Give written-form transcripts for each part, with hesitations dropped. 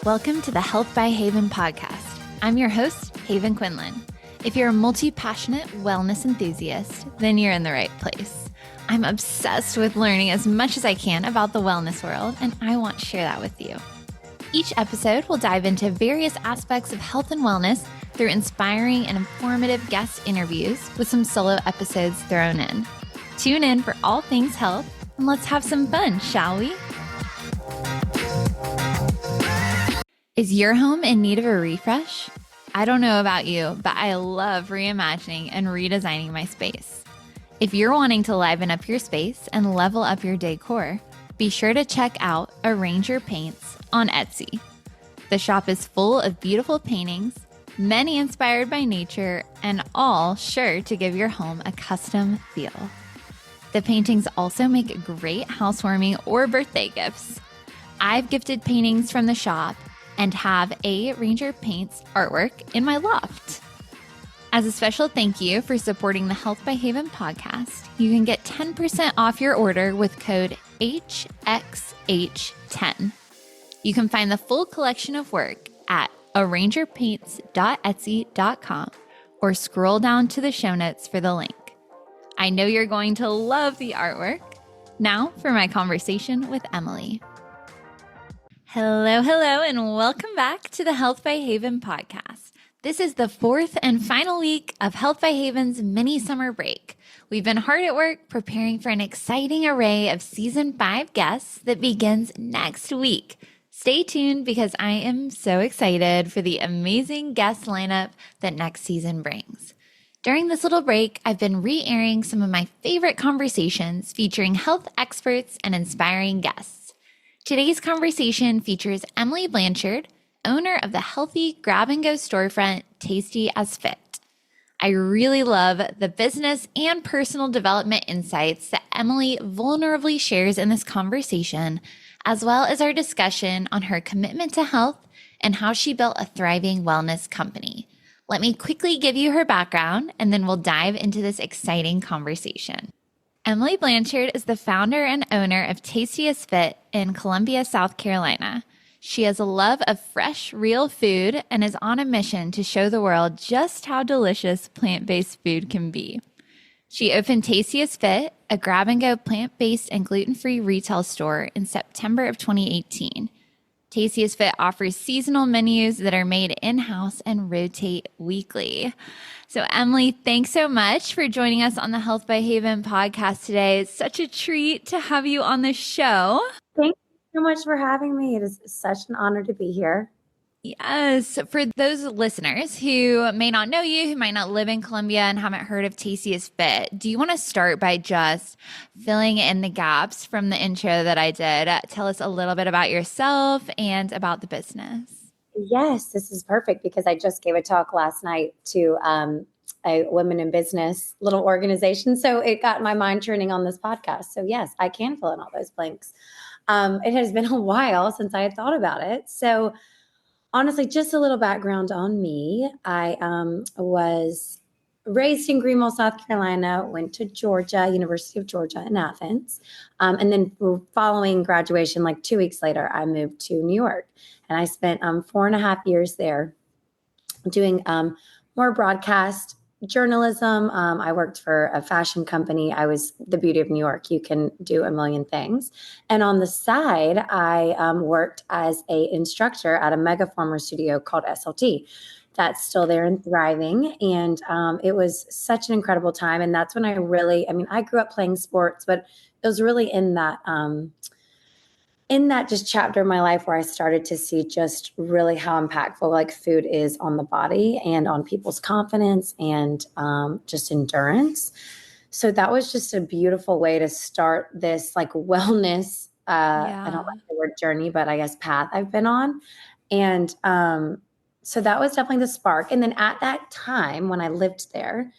Welcome to the Health by Haven podcast. I'm your host, Haven Quinlan. If you're a multi-passionate wellness enthusiast, then you're in the right place. I'm obsessed with learning as much as I can about the wellness world, and I want to share that with you. Each episode will dive into various aspects of health and wellness through inspiring and informative guest interviews with some solo episodes thrown in. Tune in for all things health, and let's have some fun, shall we? Is your home in need of a refresh? I don't know about you, but I love reimagining and redesigning my space. If you're wanting to liven up your space and level up your decor, be sure to check out Arranger Paints on Etsy. The shop is full of beautiful paintings, many inspired by nature, and all sure to give your home a custom feel. The paintings also make great housewarming or birthday gifts. I've gifted paintings from the shop and have a Ranger Paints artwork in my loft. As a special thank you for supporting the Health by Haven podcast, you can get 10% off your order with code HXH10. You can find the full collection of work at arrangerpaints.etsy.com or scroll down to the show notes for the link. I know you're going to love the artwork. Now for my conversation with Emilie. Hello, and welcome back to the Health by Haven podcast. This is the fourth and final week of Health by Haven's mini summer break. We've been hard at work preparing for an exciting array of season 5 guests that begins next week. Stay tuned because I am so excited for the amazing guest lineup that next season brings. During this little break, I've been re-airing some of my favorite conversations featuring health experts and inspiring guests. Today's conversation features Emilie Blanchard, owner of the healthy grab-and-go storefront, Tasty as Fit. I really love the business and personal development insights that Emilie vulnerably shares in this conversation, as well as our discussion on her commitment to health and how she built a thriving wellness company. Let me quickly give you her background, and then we'll dive into this exciting conversation. Emilie Blanchard is the founder and owner of Tasty as Fit in Columbia, South Carolina. She has a love of fresh, real food and is on a mission to show the world just how delicious plant-based food can be. She opened Tasty as Fit, a grab-and-go plant-based and gluten-free retail store, in September of 2018. Tasty as Fit offers seasonal menus that are made in-house and rotate weekly. So Emilie, thanks so much for joining us on the Health by Haven podcast today. It's such a treat to have you on the show. Thank you so much for having me. It is such an honor to be here. Yes. For those listeners who may not know you, who might not live in Columbia and haven't heard of Tasty as Fit, do you want to start by just filling in the gaps from the intro that I did? Tell us a little bit about yourself and about the business. Yes, this is perfect because I just gave a talk last night to a women in business little organization. So it got my mind turning on this podcast. So yes, I can fill in all those blanks. It has been a while since I had thought about it. So honestly, just a little background on me. I was raised in Greenville, South Carolina, went to Georgia, University of Georgia in Athens. And then following graduation, like 2 weeks later, I moved to New York. And I spent 4.5 years there doing more broadcast journalism. I worked for a fashion company. I was the beauty of New York. You can do a million things. And on the side, I worked as an instructor at a mega former studio called SLT. That's still there and thriving. And it was such an incredible time. And that's when I grew up playing sports, but it was really in that just chapter of my life where I started to see just really how impactful like food is on the body and on people's confidence and just endurance. So that was just a beautiful way to start this like wellness, I don't like the word journey, but I guess path I've been on. And so that was definitely the spark. And then at that time when I lived there,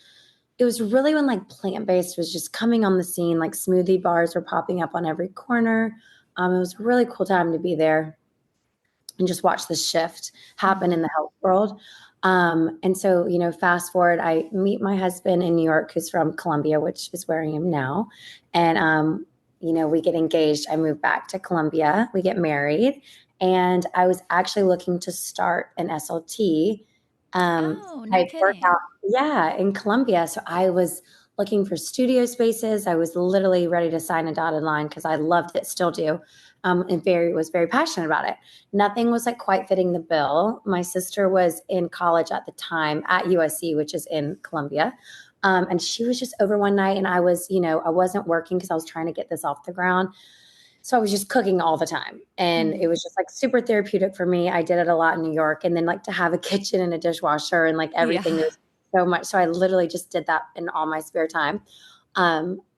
it was really when like plant-based was just coming on the scene, like smoothie bars were popping up on every corner. It was a really cool time to be there and just watch the shift happen in the health world. And so, fast forward, I meet my husband in New York, who's from Columbia, which is where I am now. And, we get engaged. I move back to Columbia. We get married. And I was actually looking to start an SLT Oh, no type workout. kidding. Yeah, in Columbia. So I was looking for studio spaces. I was literally ready to sign a dotted line because I loved it, still do. And was very passionate about it. Nothing was like quite fitting the bill. My sister was in college at the time at USC, which is in Columbia. And she was just over one night, and I was, I wasn't working because I was trying to get this off the ground. So I was just cooking all the time. And it was just like super therapeutic for me. I did it a lot in New York. And then like to have a kitchen and a dishwasher and like everything, Yeah. was so much. So I literally just did that in all my spare time.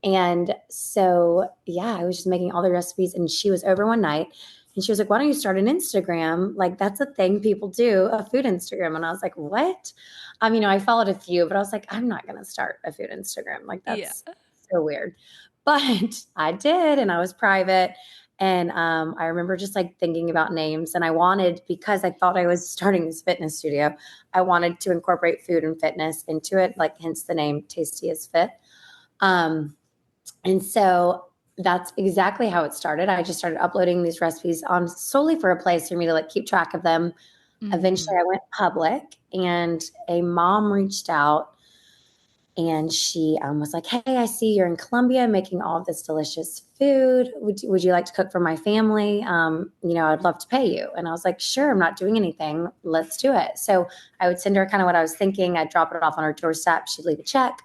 And so, yeah, I was just making all the recipes, and she was over one night and she was like, why don't you start an Instagram? Like that's a thing people do, a food Instagram. And I was like, what? I followed a few, but I was like, I'm not going to start a food Instagram. Like Yeah. that's so weird. But I did, and I was private. And I remember just like thinking about names, and I wanted, because I thought I was starting this fitness studio, I wanted to incorporate food and fitness into it, like hence the name Tasty is Fit. And so that's exactly how it started. I just started uploading these recipes on solely for a place for me to like keep track of them. Eventually Mhm. I went public, and a mom reached out, and she was like, hey, I see you're in Colombia making all of this delicious food. Would you like to cook for my family? I'd love to pay you. And I was like, sure, I'm not doing anything. Let's do it. So I would send her kind of what I was thinking. I'd drop it off on her doorstep. She'd leave a check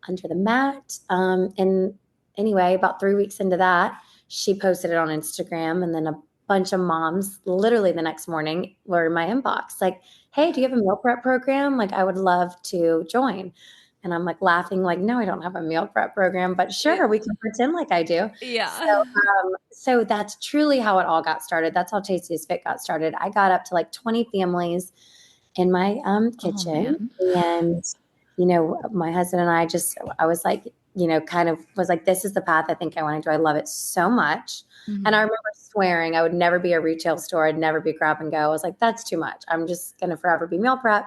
under the mat. And anyway, about 3 weeks into that, she posted it on Instagram. And then a bunch of moms literally the next morning were in my inbox like, hey, do you have a meal prep program? Like, I would love to join. And I'm like laughing, like, no, I don't have a meal prep program, but Yeah. sure, we can pretend like I do. Yeah. So that's truly how it all got started. That's how Tastiest Fit got started. I got up to like 20 families in my Oh kitchen. man. And, my husband and I was like, kind of was like, this is the path I think I want to do. I love it so much. And I Mhm. remember swearing I would never be a retail store. I'd never be grab and go. I was like, that's too much. I'm just going to forever be meal prep.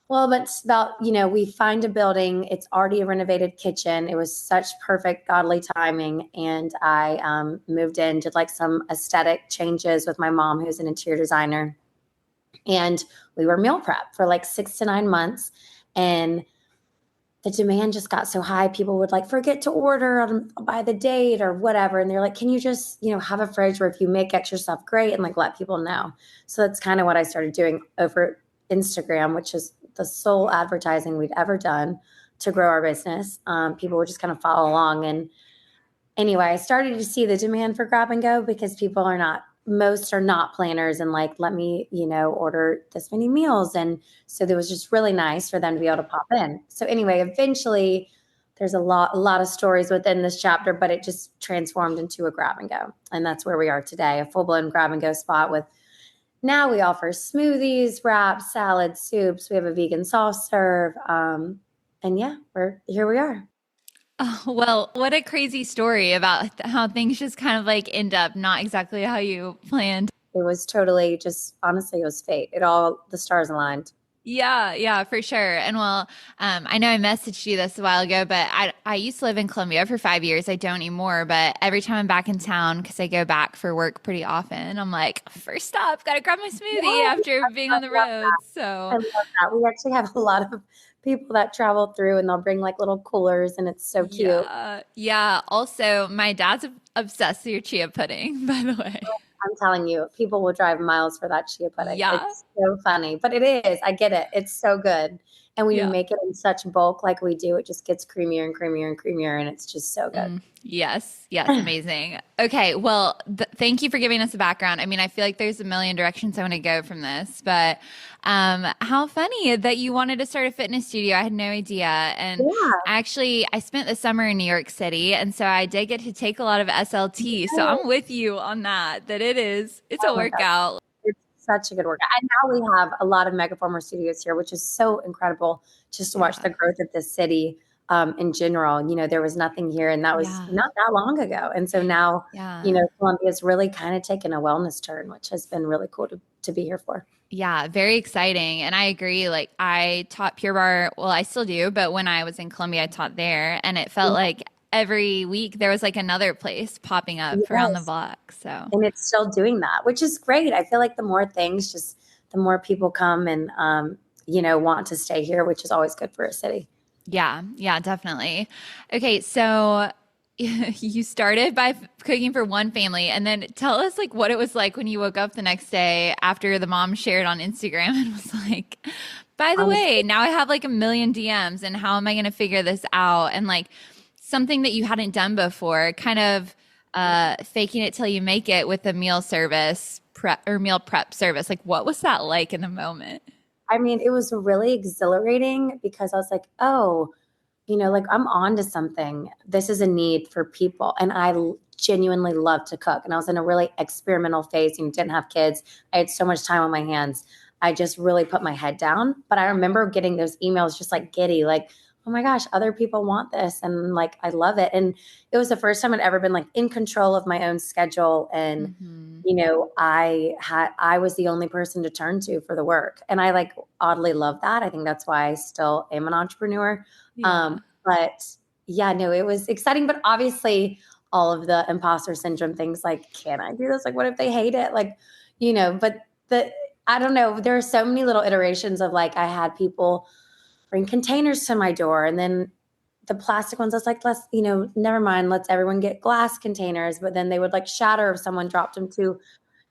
Well, but it's about, we find a building. It's already a renovated kitchen. It was such perfect godly timing. And I moved in, did like some aesthetic changes with my mom, who's an interior designer. And we were meal prep for like 6 to 9 months. And the demand just got so high. People would like forget to order by the date or whatever. And they're like, can you just, have a fridge where if you make extra stuff, great. And like, let people know. So that's kind of what I started doing over Instagram, which is the sole advertising we'd ever done to grow our business. People would just kind of follow along. And anyway, I started to see the demand for grab and go because most are not planners and like, let me, order this many meals. And so it was just really nice for them to be able to pop in. So anyway, eventually there's a lot of stories within this chapter, but it just transformed into a grab and go. And that's where we are today, a full blown grab and go spot with, now we offer smoothies, wraps, salads, soups. We have a vegan soft serve. And yeah, here we are. Oh, well, what a crazy story about how things just kind of like end up not exactly how you planned. It was totally just, honestly, it was fate. The stars aligned. Yeah, yeah, for sure. And well, I know I messaged you this a while ago, but I used to live in Columbia for 5 years. I don't anymore, but every time I'm back in town, because I go back for work pretty often, I'm like, first stop, gotta grab my smoothie Yes, after being on the love road. that. I So love that. We actually have a lot of people that travel through, and they'll bring like little coolers, and it's so cute. yeah, yeah. Also, my dad's obsessed with your chia pudding, by the way. I'm telling you, people will drive miles for that chia pudding. Yeah, It's so funny, but it is. I get it. It's so good. And when you yeah. make it in such bulk like we do, it just gets creamier and creamier and creamier, and it's just so good. Yes, yes, amazing. Okay, well, thank you for giving us a background. I mean, I feel like there's a million directions I want to go from this, but how funny that you wanted to start a fitness studio. I had no idea. And Yeah. actually, I spent the summer in New York City, and so I did get to take a lot of SLT. So I'm with you on that, it's a Oh my God. workout. It's such a good workout. And now we have a lot of Megaformer studios here, which is so incredible just to watch Yeah, the growth of this city in general. There was nothing here, and that was yeah, not that long ago. And so now, yeah. Columbia's really kind of taken a wellness turn, which has been really cool to be here for. Yeah, very exciting. And I agree. I taught Pure Barre. Well, I still do, but when I was in Columbia, I taught there. And it felt Yeah. like every week there was like another place popping up around the Yes. block. So And it's still doing that, which is great. I feel like the more things, just the more people come and, want to stay here, which is always good for a city. yeah, yeah, definitely. Okay, so you started by cooking for one family, and then tell us like what it was like when you woke up the next day after the mom shared on Instagram and was like, by the way, Honestly, now I have like a million DMs, and how am I going to figure this out? And like something that you hadn't done before, kind of faking it till you make it with a meal service prep or meal prep service. Like, what was that like in the moment? I mean, it was really exhilarating because I was like, oh, like I'm on to something. This is a need for people. And genuinely love to cook. And I was in a really experimental phase and didn't have kids. I had so much time on my hands. I just really put my head down. But I remember getting those emails just like giddy, like, oh my gosh, other people want this. And like, I love it. And it was the first time I'd ever been like in control of my own schedule. And, Hmm. I was the only person to turn to for the work. And I like oddly love that. I think that's why I still am an entrepreneur. Yeah. But yeah, no, it was exciting, but obviously all of the imposter syndrome things like, can I do this? Like, what if they hate it? Like, but I don't know. There are so many little iterations of like, I had people bring containers to my door and then the plastic ones, I was like, never mind. Let's everyone get glass containers. But then they would like shatter if someone dropped them too,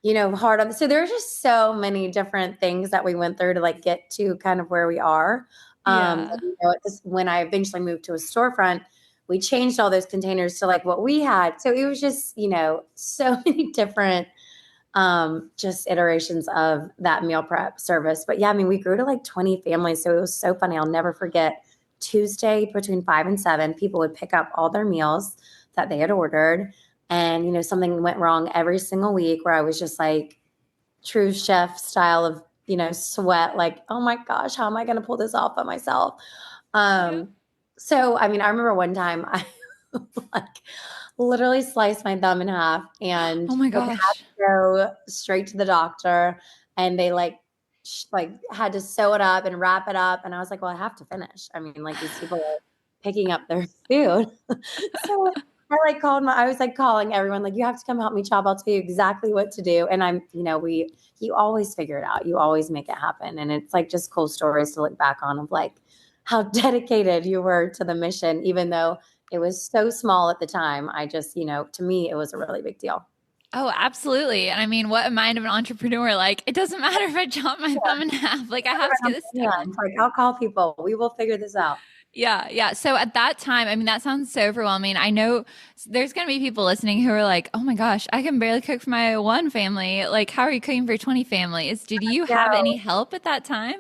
hard on. So there's just so many different things that we went through to like get to kind of where we are. Yeah. When I eventually moved to a storefront, we changed all those containers to like what we had. So it was just, so many different just iterations of that meal prep service. But yeah, I mean, we grew to like 20 families. So it was so funny. I'll never forget Tuesday between 5 and 7, people would pick up all their meals that they had ordered. And, something went wrong every single week where I was just like true chef style of, sweat, like, oh my gosh, how am I going to pull this off by myself? Yeah. So, I mean, I remember one time I like literally sliced my thumb in half and Oh my like had gosh. to go straight to the doctor and they like had to sew it up and wrap it up. And I was like, well, I have to finish. I mean, like these people are picking up their food. So I was like calling everyone, like, you have to come help me chop. I'll tell you exactly what to do. And you always figure it out. You always make it happen. And it's like just cool stories to look back on of like how dedicated you were to the mission, even though it was so small at the time. I just, to me, it was a really big deal. Oh, absolutely. And I mean, what a mind of an entrepreneur. Like, it doesn't matter if I chop my thumb in half. Like, I have to get this Yeah, done. it's like I'll call people. We will figure this out. Yeah, yeah. So at that time, I mean, that sounds so overwhelming. I know there's going to be people listening who are like, oh my gosh, I can barely cook for my one family. Like, how are you cooking for 20 families? Did you have No, any help at that time?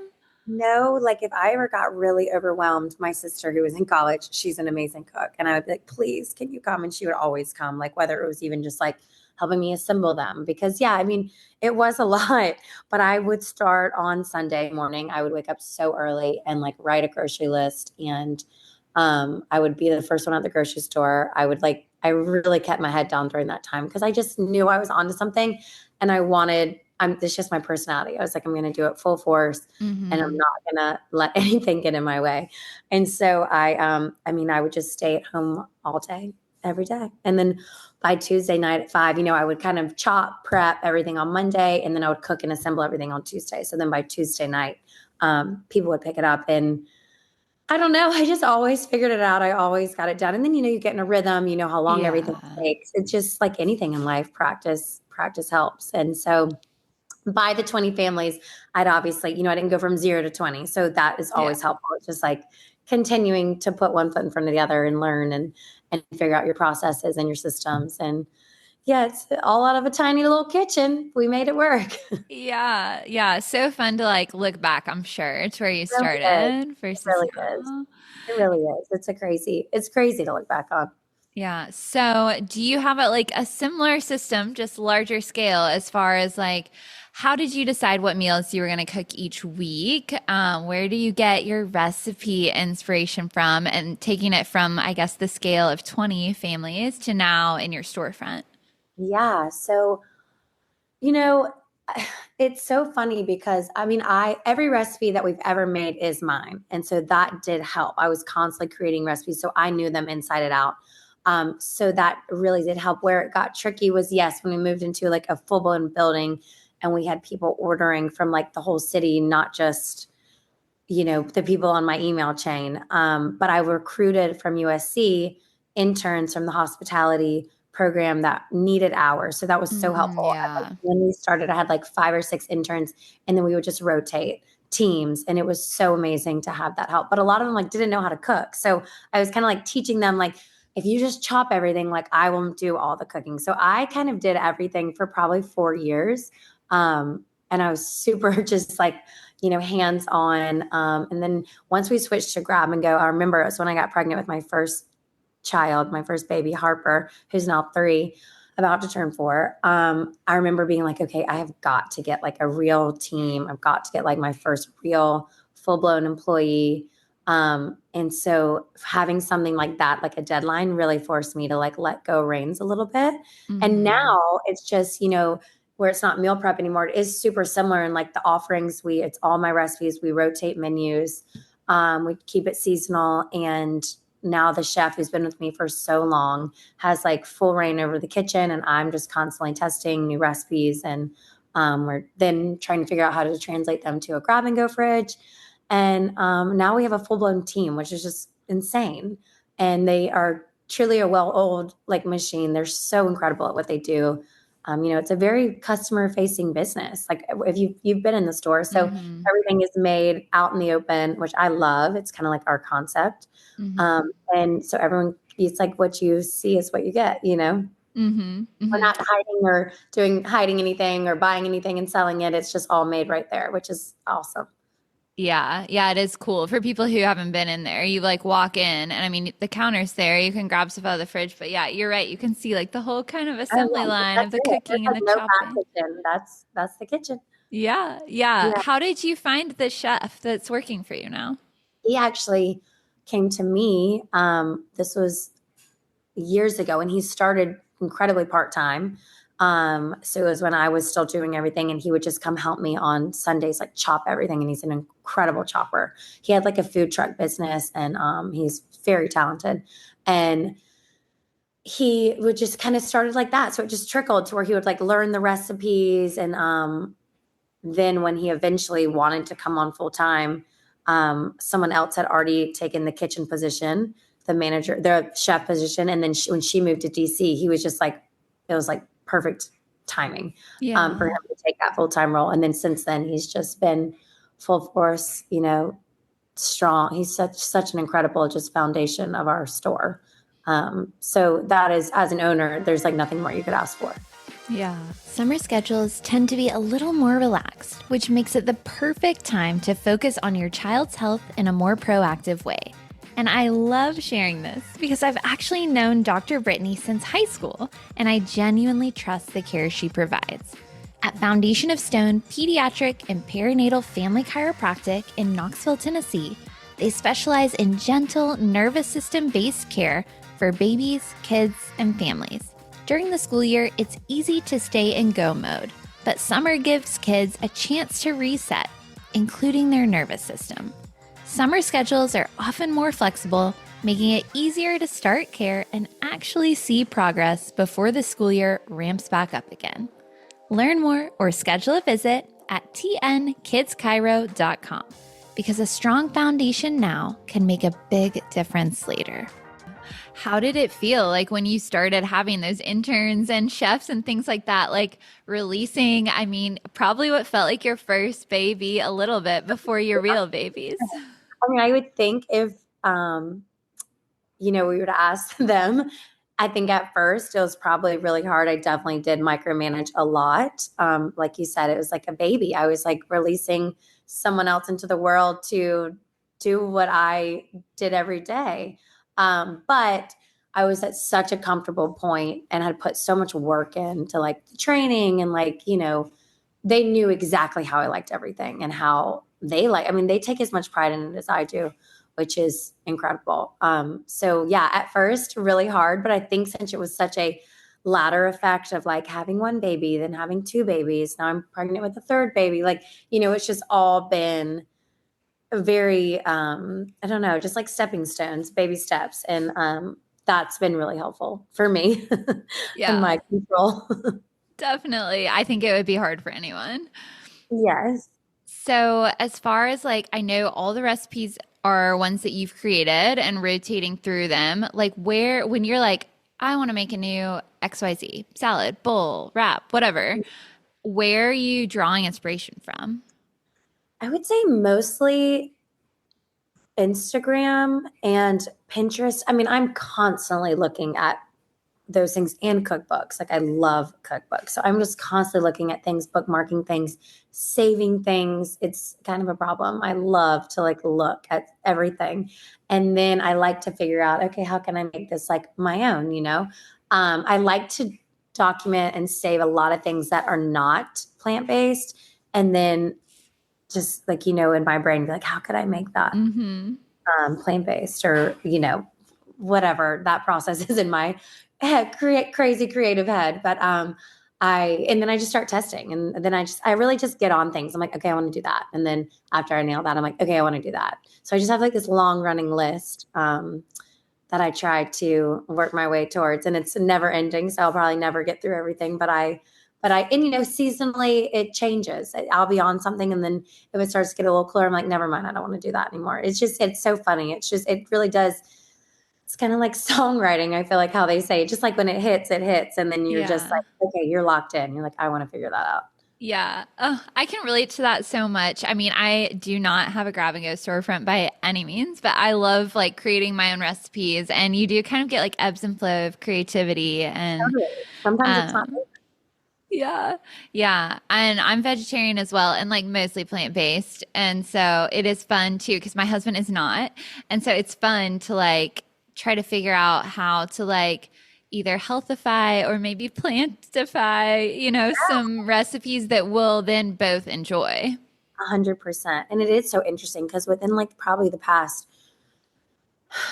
no, like if I ever got really overwhelmed, my sister who was in college, she's an amazing cook. And I would be like, please, can you come? And she would always come, like whether it was even just like helping me assemble them. Because yeah, I mean, it was a lot, but I would start on Sunday morning. I would wake up so early and like write a grocery list. And I would be the first one at the grocery store. I really kept my head down during that time because I just knew I was onto something and it's just my personality. I was like, I'm going to do it full force and I'm Hmm. not going to let anything get in my way. And so I would just stay at home all day, every day. And then by Tuesday night at 5, I would kind of chop, prep everything on Monday, and then I would cook and assemble everything on Tuesday. So then by Tuesday night, people would pick it up and I don't know. I just always figured it out. I always got it done. And then, you get in a rhythm, you know how long everything Yeah. takes. It's just like anything in life, practice helps. And so by the 20 families, I'd obviously, I didn't go from 0 to 20. So that is Yeah. always helpful. It's just like continuing to put one foot in front of the other and learn and figure out your processes and your systems. And yeah, it's all out of a tiny little kitchen. We made it work. It Yeah. Yeah. So fun to like look back, I'm sure, to where you really is. started It versus really is. now. It really is. It's crazy to look back on. Yeah. So, do you have like a similar system, just larger scale, as far as like how did you decide what meals you were going to cook each week? Where do you get your recipe inspiration from? And taking it from, I guess, the scale of 20 families to now in your storefront. Yeah. So, you know, it's so funny because I mean, every recipe that we've ever made is mine. And so that did help. I was constantly creating recipes, so I knew them inside and out. So that really did help. Where it got tricky was, yes, when we moved into like a full-blown building and we had people ordering from like the whole city, not just, the people on my email chain. But I recruited from USC interns from the hospitality program that needed hours. So that was so helpful. Yeah. When we started, I had like 5 or 6 interns, and then we would just rotate teams. And it was so amazing to have that help. But a lot of them like didn't know how to cook. So I was kind of like teaching them, like, if you just chop everything, like I will do all the cooking. So I kind of did everything for probably 4 years. And I was super just like, hands on. And then once we switched to grab and go, I remember it was when I got pregnant with my first child, my first baby, Harper, who's now 3, about to turn 4. I remember being like, okay, I have got to get like a real team. I've got to get like my first real full-blown employee. And so having something like that, like a deadline, really forced me to like let go reins a little bit. And now it's just, where it's not meal prep anymore. It is super similar in like the offerings. It's all my recipes. We rotate menus. We keep it seasonal. And now the chef who's been with me for so long has like full reign over the kitchen, and I'm just constantly testing new recipes. And we're then trying to figure out how to translate them to a grab and go fridge. And now we have a full blown team, which is just insane. And they are truly a well-oiled like machine. They're so incredible at what they do. It's a very customer facing business. Like if you've been in the store, so everything is made out in the open, which I love. It's kind of like our concept. And so it's like what you see is what you get, We're not hiding or hiding anything or buying anything and selling it. It's just all made right there, which is awesome. Yeah. Yeah. It is cool for people who haven't been in there. You like walk in, and I mean, the counter's there. You can grab stuff out of the fridge, but yeah, you're right. You can see like the whole kind of assembly line of the cooking and There's the like no back chopping. kitchen. That's the kitchen. Yeah. Yeah. Yeah. How did you find the chef that's working for you now? He actually came to me. This was years ago, and he started incredibly part-time. So it was when I was still doing everything, and he would just come help me on Sundays, like chop everything. And he's an incredible chopper. He had like a food truck business, and he's very talented. And he would just kind of started like that. So it just trickled to where he would like learn the recipes. And then when he eventually wanted to come on full time, someone else had already taken the kitchen position, the chef position. And then when she moved to DC, he was just like, it was like perfect timing for him to take that full-time role. And then since then, he's just been full force, strong. He's such an incredible just foundation of our store. So that is, as an owner, there's like nothing more you could ask for. Yeah. Summer schedules tend to be a little more relaxed, which makes it the perfect time to focus on your child's health in a more proactive way. And I love sharing this because I've actually known Dr. Brittany since high school, and I genuinely trust the care she provides. At Foundation of Stone Pediatric and Perinatal Family Chiropractic in Knoxville, Tennessee, they specialize in gentle nervous system-based care for babies, kids, and families. During the school year, it's easy to stay in go mode, but summer gives kids a chance to reset, including their nervous system. Summer schedules are often more flexible, making it easier to start care and actually see progress before the school year ramps back up again. Learn more or schedule a visit at tnkidschiro.com, because a strong foundation now can make a big difference later. How did it feel like when you started having those interns and chefs and things like that, like releasing, I mean, probably what felt like your first baby a little bit before your real babies? I mean, I would think if, we were to ask them, I think at first it was probably really hard. I definitely did micromanage a lot. Like you said, it was like a baby. I was like releasing someone else into the world to do what I did every day. But I was at such a comfortable point and had put so much work into like the training, and like, they knew exactly how I liked everything and how they take as much pride in it as I do, which is incredible. So yeah, at first really hard, but I think since it was such a ladder effect of like having one baby, then having 2 babies, now I'm pregnant with a 3rd baby, like, it's just all been very, I don't know, just like stepping stones, baby steps. And that's been really helpful for me and Yeah, my control. definitely. I think it would be hard for anyone. Yes. So, as far as like, I know all the recipes are ones that you've created and rotating through them. Like, when you're like, I want to make a new XYZ salad, bowl, wrap, whatever, where are you drawing inspiration from? I would say mostly Instagram and Pinterest. I mean, I'm constantly looking at those things and cookbooks. Like I love cookbooks. So I'm just constantly looking at things, bookmarking things, saving things. It's kind of a problem. I love to like look at everything. And then I like to figure out, okay, how can I make this like my own, you know? I like to document and save a lot of things that are not plant-based. And then just like, in my brain, be like, how could I make that Mm-hmm. plant-based or, whatever that process is in my head, crazy creative head. But and then I just start testing and then I really just get on things. I'm like, okay, I want to do that. And then after I nail that, I'm like, okay, I want to do that. So I just have like this long running list that I try to work my way towards, and it's never ending. So I'll probably never get through everything, and seasonally it changes. I'll be on something, and then if it starts to get a little cooler, I'm like, never mind, I don't want to do that anymore. It's so funny. It really does. It's kind of like songwriting. I feel like how they say, just like when it hits, and then you're just Yeah. like, okay, you're locked in. You're like, I want to figure that out. Yeah. Oh, I can relate to that so much. I mean, I do not have a grab and go storefront by any means, but I love like creating my own recipes and you do kind of get like ebbs and flow of creativity and Totally. Sometimes it's not. um yeah. Yeah. And I'm vegetarian as well and like mostly plant-based. And so it is fun too because my husband is not. And so it's fun to like try to figure out how to like either healthify or maybe plantify, some recipes that we'll then both enjoy. 100%. And it is so interesting because within like probably the past,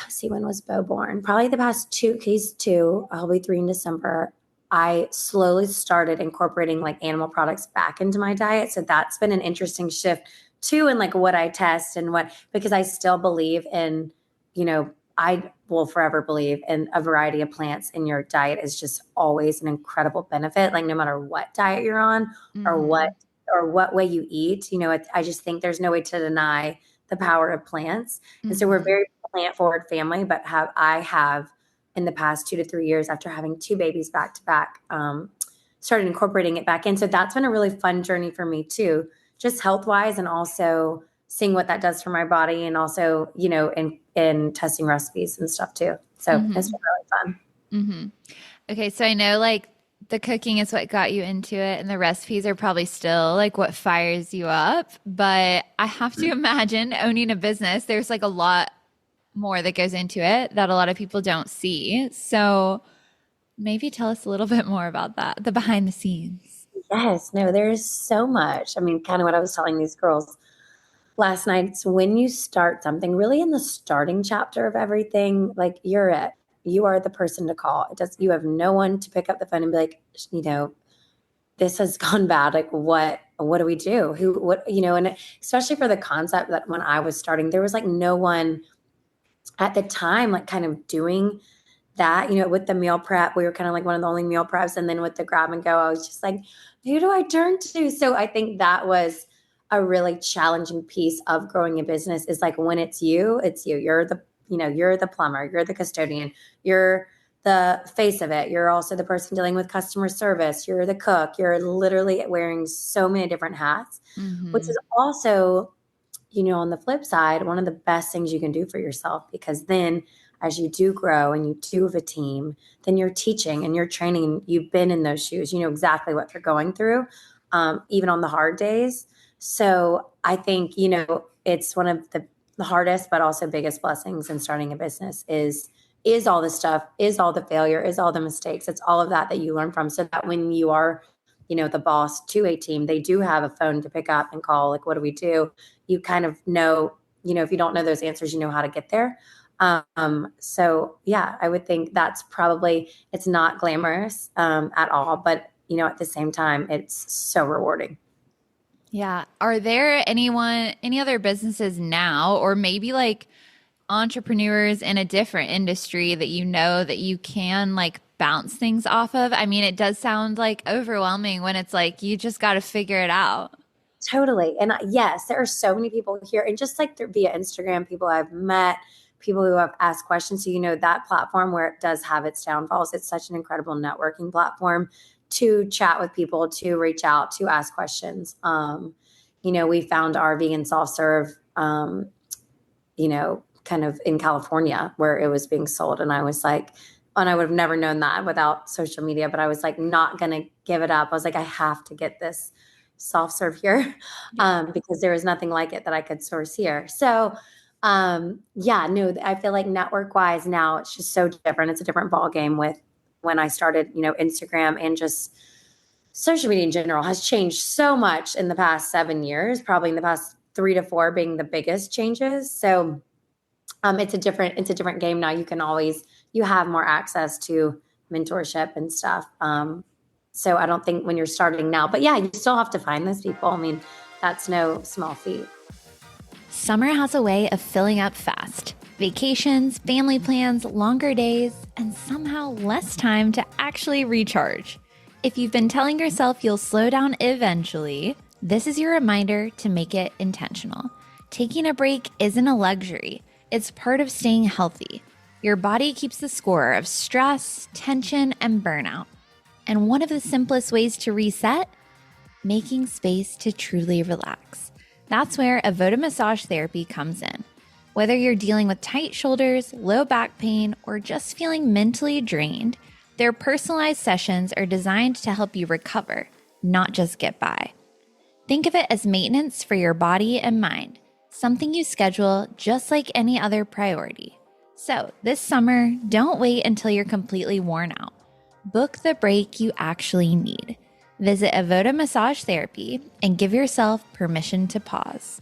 see, when was Bo born? Probably the past two, he's two, I'll be three in December. I slowly started incorporating like animal products back into my diet. So that's been an interesting shift too, in like what I test and because I still believe in, I will forever believe in a variety of plants in your diet is just always an incredible benefit. Like no matter what diet you're on or what, Hmm. or what way you eat, I just think there's no way to deny the power of plants. And so we're Hmm. very plant forward family, but I have in the past 2 to 3 years after having two babies back to back, started incorporating it back in. So that's been a really fun journey for me too, just health wise, and also seeing what that does for my body, and also in testing recipes and stuff too. So it's Hmm. been really fun. Hmm. Okay, so I know like the cooking is what got you into it, and the recipes are probably still like what fires you up. But I have to imagine owning a business, there's like a lot more that goes into it that a lot of people don't see. So maybe tell us a little bit more about that, the behind the scenes. Yes, no, there's so much. I mean, kind of what I was telling these girls last night. It's when you start something, really in the starting chapter of everything, like you're it. You are the person to call. You have no one to pick up the phone and be like, this has gone bad. Like what do we do? And especially for the concept that when I was starting, there was like no one at the time, like kind of doing that, with the meal prep. We were kind of like one of the only meal preps. And then with the grab and go, I was just like, who do I turn to? So I think that was a really challenging piece of growing a business, is like when it's you. You're the plumber, you're the custodian, you're the face of it. You're also the person dealing with customer service. You're the cook. You're literally wearing so many different hats, which Hmm. is also, on the flip side, one of the best things you can do for yourself, because then as you do grow and you do have a team, then you're teaching and you're training. You've been in those shoes. You know exactly what they're going through, even on the hard days. So I think, it's one of the hardest, but also biggest blessings in starting a business is all the stuff, is all the failure, is all the mistakes. It's all of that you learn from, so that when you are, the boss to a team, they do have a phone to pick up and call, like, what do we do? You kind of know, if you don't know those answers, you know how to get there. So yeah, I would think that's probably, it's not glamorous at all, but at the same time, it's so rewarding. Yeah. Are there any other businesses now, or maybe like entrepreneurs in a different industry that you know that you can like bounce things off of? I mean, it does sound like overwhelming when it's like you just got to figure it out. Totally. And yes, there are so many people here, and just like via Instagram, people I've met, people who have asked questions. So, that platform, where it does have its downfalls, it's such an incredible networking platform to chat with people, to reach out, to ask questions. We found our vegan soft serve, kind of in California where it was being sold. And I was like, and I would have never known that without social media, but I was like, not going to give it up. I was like, I have to get this soft serve here, because there was nothing like it that I could source here. So, yeah, no, I feel like network wise now it's just so different. It's a different ball game with when I started, Instagram, and just social media in general has changed so much in the past 7 years, probably in the past 3 to 4 being the biggest changes. So, it's a different game now. You have more access to mentorship and stuff. So I don't think when you're starting now, but yeah, you still have to find those people. I mean, that's no small feat. Summer has a way of filling up fast. Vacations, family plans, longer days, and somehow less time to actually recharge. If you've been telling yourself you'll slow down eventually, this is your reminder to make it intentional. Taking a break isn't a luxury. It's part of staying healthy. Your body keeps the score of stress, tension, and burnout. And one of the simplest ways to reset? Making space to truly relax. That's where Avoda Massage Therapy comes in. Whether you're dealing with tight shoulders, low back pain, or just feeling mentally drained, their personalized sessions are designed to help you recover, not just get by. Think of it as maintenance for your body and mind, something you schedule just like any other priority. So this summer, don't wait until you're completely worn out. Book the break you actually need. Visit Avoda Massage Therapy and give yourself permission to pause.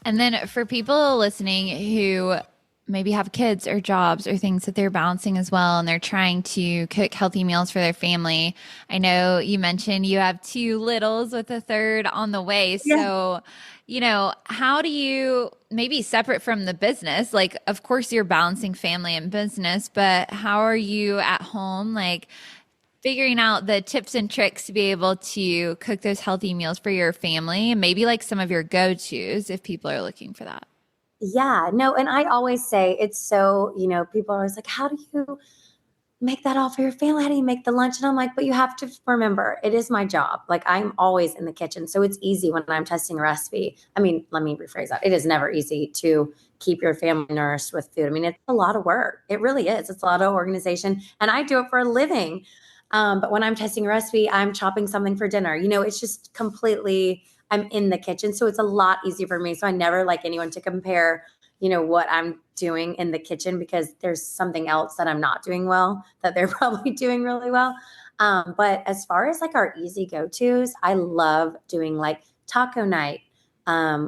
And then for people listening who maybe have kids or jobs or things that they're balancing as well, and they're trying to cook healthy meals for their family. I know you mentioned you have 2 littles with a third on the way. Yeah. So, how do you, maybe separate from the business, like, of course you're balancing family and business, but how are you at home, like figuring out the tips and tricks to be able to cook those healthy meals for your family, and maybe like some of your go-tos if people are looking for that? Yeah, no. And I always say it's so, people are always like, how do you make that all for your family? How do you make the lunch? And I'm like, but you have to remember, it is my job. Like, I'm always in the kitchen. So it's easy when I'm testing a recipe. I mean, let me rephrase that. It is never easy to keep your family nourished with food. I mean, it's a lot of work. It really is. It's a lot of organization. And I do it for a living. But when I'm testing a recipe, I'm chopping something for dinner. It's just completely, I'm in the kitchen. So it's a lot easier for me. So I never like anyone to compare, what I'm doing in the kitchen, because there's something else that I'm not doing well that they're probably doing really well. But as far as like our easy go-tos, I love doing like taco night,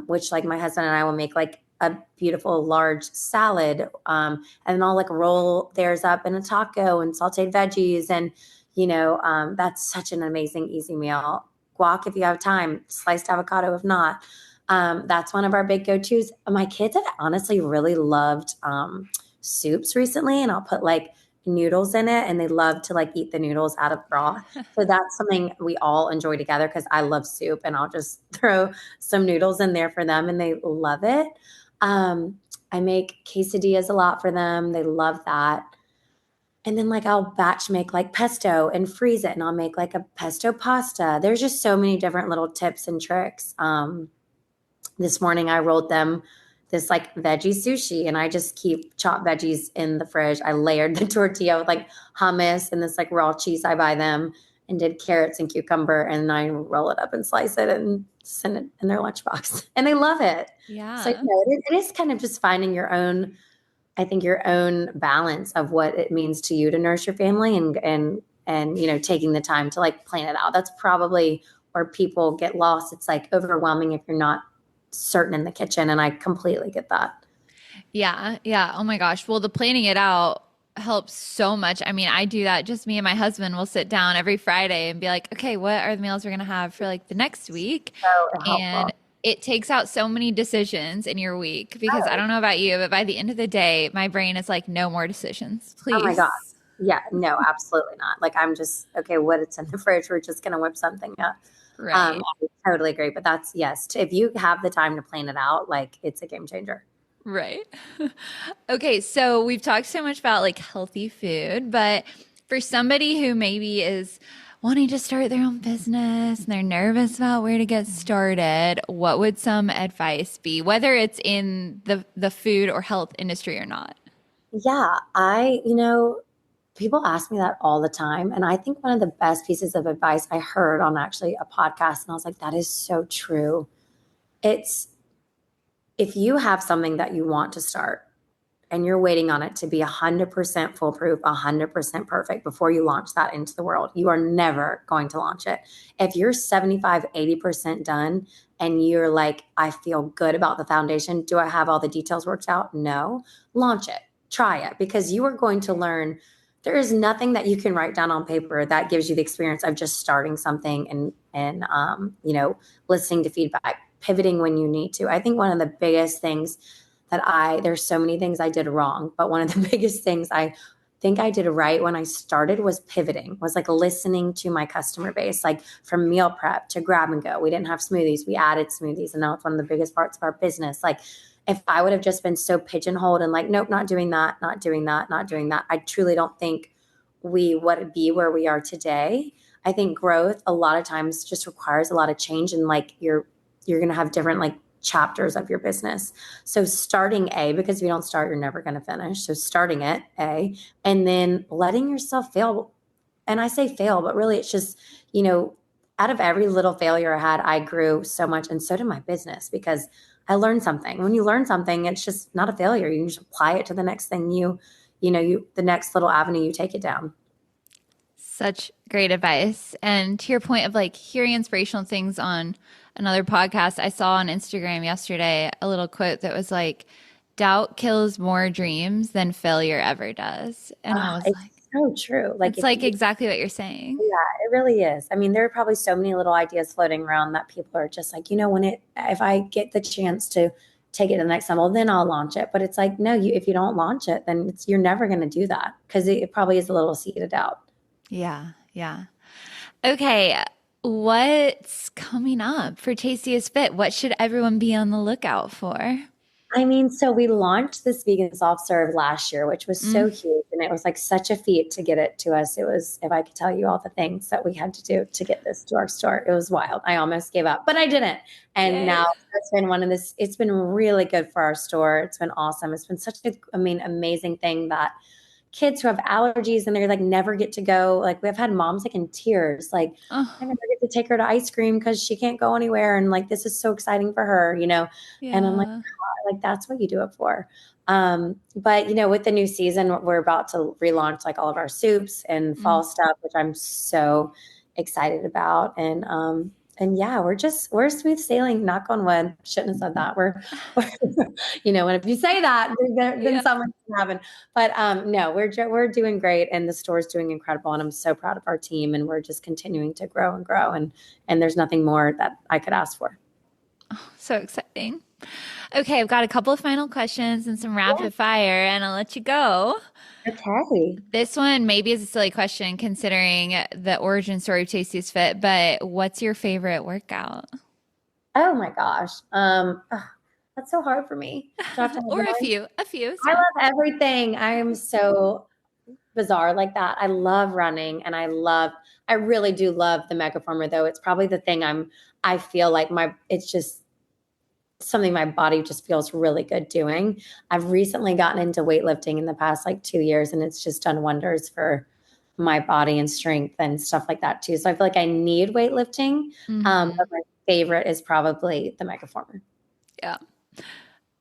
which like my husband and I will make like a beautiful large salad. And then I'll like roll theirs up in a taco and sauteed veggies. And that's such an amazing, easy meal. Guac, if you have time, sliced avocado, if not. That's one of our big go-tos. My kids have honestly really loved soups recently, and I'll put like noodles in it, and they love to like eat the noodles out of broth. So that's something we all enjoy together, because I love soup, and I'll just throw some noodles in there for them, and they love it. I make quesadillas a lot for them. They love that. And then like I'll batch make like pesto and freeze it, and I'll make like a pesto pasta. There's just so many different little tips and tricks. This morning I rolled them this like veggie sushi, and I just keep chopped veggies in the fridge. I layered the tortilla with like hummus and this like raw cheese I buy them, and did carrots and cucumber, and I roll it up and slice it and send it in their lunchbox, and they love it. Yeah. So it is kind of just finding your own, I think, your own balance of what it means to you to nurse your family, and taking the time to like plan it out. That's probably where people get lost. It's like overwhelming if you're not certain in the kitchen, and I completely get that. Yeah. Yeah. Oh my gosh. Well, the planning it out helps so much. I mean, I do that. Just me and my husband will sit down every Friday and be like, okay, what are the meals we're going to have for like the next week? So And helpful. it takes out so many decisions in your week because I don't know about you, but by the end of the day, my brain is like, no more decisions, Oh my God. please. Yeah, no, absolutely not. Like I'm just, okay, what it's in the fridge, we're just going to whip something up. Right. I totally agree. But that's, yes, if you have the time to plan it out, like it's a game changer. Right. Okay, so we've talked so much about like healthy food, but for somebody who maybe is wanting to start their own business and they're nervous about where to get started, what would some advice be, whether it's in the food or health industry or not? Yeah, people ask me that all the time. And I think one of the best pieces of advice I heard on actually a podcast, and I was like, that is so true. It's if you have something that you want to start and you're waiting on it to be 100% foolproof, 100% perfect before you launch that into the world, you are never going to launch it. If you're 75, 80% done and you're like, I feel good about the foundation, do I have all the details worked out? No. Launch it. Try it, because you are going to learn. There is nothing that you can write down on paper that gives you the experience of just starting something and listening to feedback, pivoting when you need to. I think one of the biggest things there's so many things I did wrong, but one of the biggest things I think I did right when I started was pivoting, was like listening to my customer base, like from meal prep to grab and go. We didn't have smoothies. We added smoothies, and now it's one of the biggest parts of our business. Like if I would have just been so pigeonholed and like, nope, not doing that, not doing that, not doing that, I truly don't think we would be where we are today. I think growth a lot of times just requires a lot of change, and like you're going to have different like chapters of your business. So starting because if you don't start, you're never going to finish. So starting it, and then letting yourself fail. And I say fail, but really it's just, out of every little failure I had, I grew so much. And so did my business, because I learned something. When you learn something, it's just not a failure. You just apply it to the next thing the next little avenue you take it down. Such great advice. And to your point of like hearing inspirational things on another podcast, I saw on Instagram yesterday a little quote that was like, doubt kills more dreams than failure ever does. And I was It's like, so true. Like it's if like you exactly what you're saying. Yeah, it really is. I mean, there are probably so many little ideas floating around that people are just like, if I get the chance to take it to the next level, then I'll launch it. But it's like, no, if you don't launch it, then you're never going to do that, because it probably is a little seed of doubt. Yeah. Yeah. Okay. What's coming up for Tastiest Fit? What should everyone be on the lookout for? I mean, so we launched this vegan soft serve last year, which was so Mm, huge. And it was like such a feat to get it to us. It was, if I could tell you all the things that we had to do to get this to our store, it was wild. I almost gave up, but I didn't. And yay. now it's been really good for our store. It's been awesome. It's been such amazing thing that kids who have allergies and they're like never get to go. Like we've had moms like in tears, like I Oh, never get to take her to ice cream because she can't go anywhere. And like, this is so exciting for her. And I'm like, yeah. like that's what you do it for. But with the new season, we're about to relaunch like all of our soups and Mm. fall stuff, which I'm so excited about. And yeah, we're smooth sailing, knock on wood. Shouldn't have said that. And if you say that, then Yeah. something can happen. But no, we're doing great, and the store's doing incredible, and I'm so proud of our team, and we're just continuing to grow and grow, and there's nothing more that I could ask for. So exciting. Okay, I've got a couple of final questions and some rapid fire, and I'll let you go. Okay. This one maybe is a silly question considering the origin story of Tasty's Fit, but what's your favorite workout? Oh my gosh. That's so hard for me. Do I have to have Or a one? few. A few is I fine. love everything. I am so bizarre like that. I love running, and I really do love the megaformer, though. It's probably the thing I feel like it's just something my body just feels really good doing. I've recently gotten into weightlifting in the past like 2 years, and it's just done wonders for my body and strength and stuff like that too. So I feel like I need weightlifting. Hmm. But my favorite is probably the megaformer. Yeah.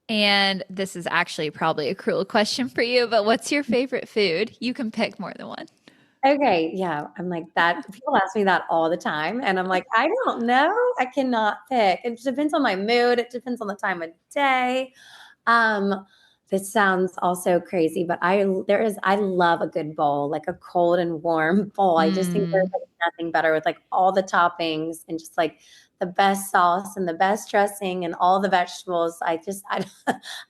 And this is actually probably a cruel question for you, but what's your favorite food? You can pick more than one. Okay, yeah, I'm like that. People ask me that all the time, and I'm like, I don't know. I cannot pick. It depends on my mood. It depends on the time of day. Um, this sounds also crazy, but I love a good bowl, like a cold and warm bowl. I just think there's Mm. like nothing better with like all the toppings and just like the best sauce and the best dressing and all the vegetables. I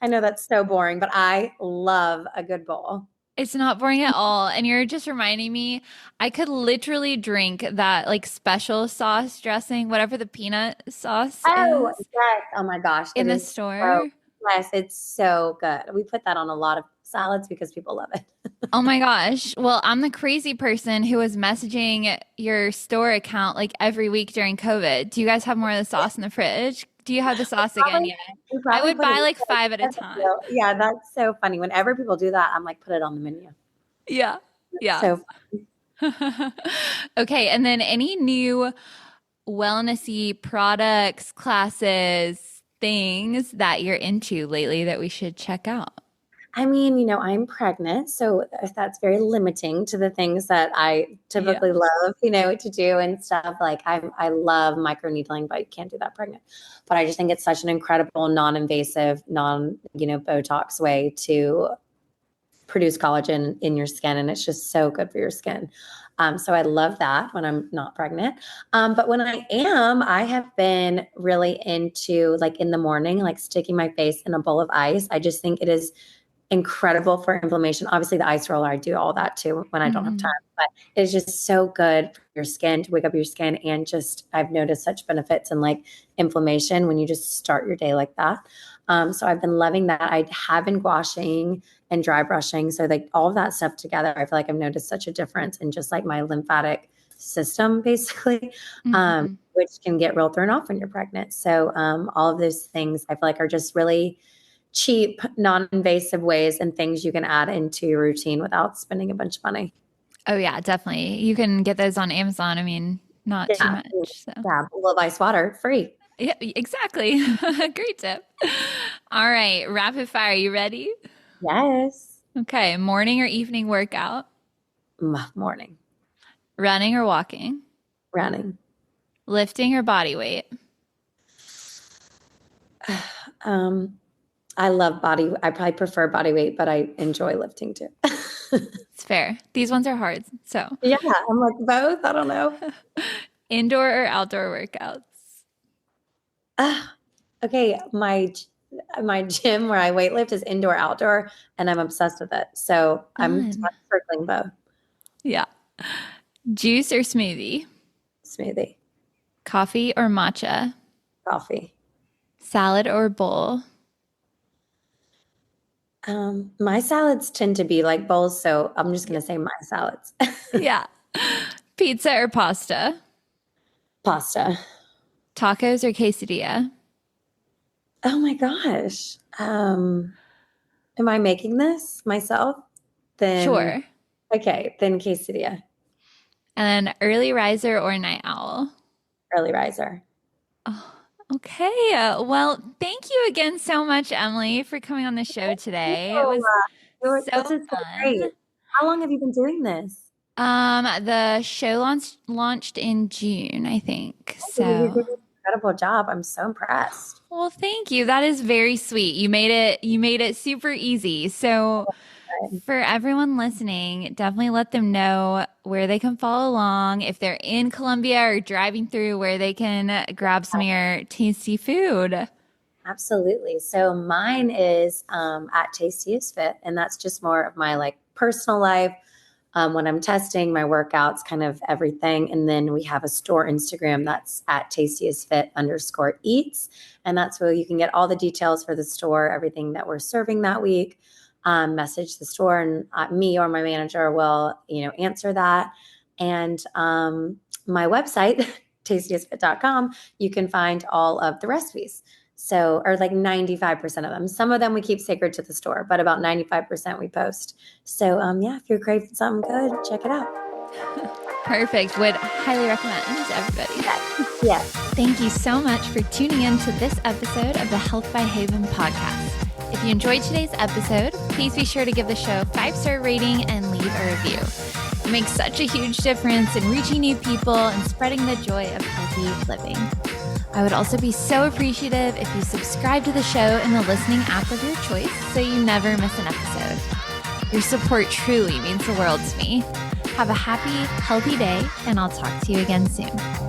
know that's so boring, but I love a good bowl. It's not boring at all. And you're just reminding me, I could literally drink that like special sauce dressing, whatever the peanut sauce Oh, is yes. Oh my gosh. in It the is so, store. yes, it's so good. We put that on a lot of salads because people love it. Oh my gosh. Well, I'm the crazy person who was messaging your store account like every week during COVID. Do you guys have more of the sauce in the fridge? Do you have the sauce again Probably, yet? we I probably would put it buy in like the five at a time. episode. Yeah, that's so funny. Whenever people do that, I'm like, put it on the menu. Yeah. Yeah. So Okay. And then any new wellnessy products, classes, things that you're into lately that we should check out? I mean, I'm pregnant, so that's very limiting to the things that I Yeah. typically love, to do and stuff. Like I love microneedling, but you can't do that pregnant. But I just think it's such an incredible, non-invasive, Botox way to produce collagen in your skin, and it's just so good for your skin. So I love that when I'm not pregnant. But when I am, I have been really into like in the morning, like sticking my face in a bowl of ice. I just think it is incredible for inflammation. Obviously, the ice roller, I do all that too when I don't have time, Mhm. but it's just so good for your skin to wake up your skin. And just, I've noticed such benefits in like inflammation when you just start your day like that. So I've been loving that. I have been washing and dry brushing. So like all of that stuff together, I feel like I've noticed such a difference in just like my lymphatic system, basically, Mhm. which can get real thrown off when you're pregnant. So all of those things I feel like are just really cheap, non-invasive ways and things you can add into your routine without spending a bunch of money. Oh yeah, definitely. You can get those on Amazon. I mean, not too Yeah. much. So Yeah. A bowl of ice water, free. yeah, exactly. Great tip. All right, rapid fire. You ready? Yes. Okay, morning or evening workout, Morning. running or walking, Running. lifting or body weight. Um, I love I probably prefer body weight, but I enjoy lifting too. It's fair. These ones are hard. So, Yeah, I'm like both. I don't know. indoor or outdoor workouts. Ah, okay, my gym where I weightlift is indoor outdoor, and I'm obsessed with it. So I'm Fun. circling both. Yeah. Juice or smoothie, Smoothie, coffee or matcha, coffee. salad or bowl. My salads tend to be like bowls, so I'm just gonna say my salads. Yeah. Pizza or pasta, Pasta. tacos or quesadilla. Oh my gosh. Am I making this myself? Then Sure. okay, then quesadilla, And then early riser or night owl. early riser. Oh, okay. Well, thank you again so much, Emily, for coming on the show today. It Oh, was this so is so great. fun. How long have you been doing this? The show launched in June, I think. You So, did an incredible job. I'm so impressed. well, thank you. That is very sweet. You made it super easy. So, for everyone listening, definitely let them know where they can follow along if they're in Colombia or driving through where they can grab some of your tasty food. Absolutely. So mine is at Tastiest Fit, and that's just more of my like personal life. When I'm testing my workouts, kind of everything. And then we have a store Instagram that's at tastiestfit_eats. And that's where you can get all the details for the store, everything that we're serving that week. Message the store, and me or my manager will, answer that. And my website, tastiestfit.com, you can find all of the recipes. So, or like 95% of them. Some of them we keep sacred to the store, but about 95% we post. So, yeah, if you're craving something good, check it out. Perfect. Would highly recommend to everybody. Yes. Thank you so much for tuning in to this episode of the Health by Haven podcast. If you enjoyed today's episode, please be sure to give the show a 5-star rating and leave a review. It makes such a huge difference in reaching new people and spreading the joy of healthy living. I would also be so appreciative if you subscribe to the show in the listening app of your choice so you never miss an episode. Your support truly means the world to me. Have a happy, healthy day, and I'll talk to you again soon.